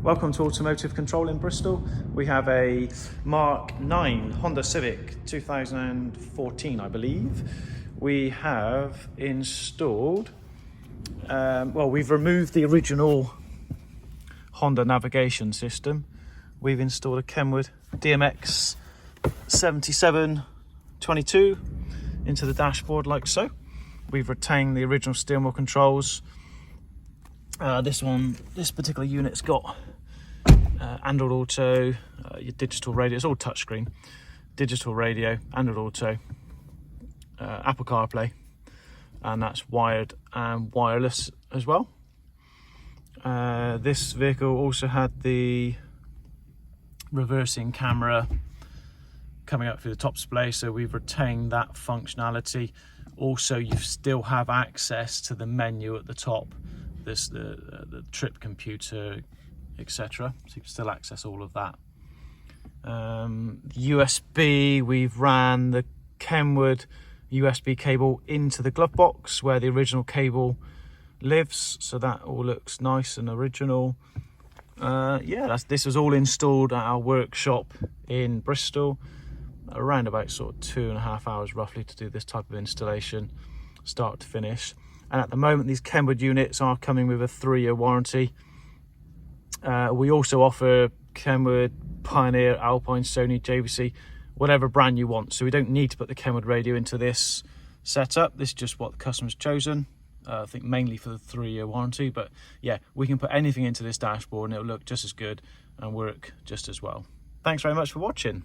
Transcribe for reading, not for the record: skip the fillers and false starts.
Welcome to Automotive Control in Bristol. We have a Mark 9 Honda Civic 2014, I believe. We have installed, we've removed the original Honda navigation system. We've installed a Kenwood DMX 7722 into the dashboard like so. We've retained the original steering wheel controls. This particular unit's got Android Auto, your digital radio, it's all touchscreen, digital radio, Android Auto, Apple CarPlay, and that's wired and wireless as well. This vehicle also had the reversing camera coming up through the top display, so we've retained that functionality. Also, you still have access to the menu at the top, the trip computer, etc. So you can still access all of that. USB, we've ran the Kenwood USB cable into the glove box where the original cable lives, so that all looks nice and original. This was all installed at our workshop in Bristol, around about sort of 2.5 hours roughly to do this type of installation, start to finish. And at the moment, these Kenwood units are coming with a 3-year warranty. We also offer Kenwood, Pioneer, Alpine, Sony, JVC, whatever brand you want. So we don't need to put the Kenwood radio into this setup. This is just what the customer's chosen. I think mainly for the 3-year warranty. But yeah, we can put anything into this dashboard and it'll look just as good and work just as well. Thanks very much for watching.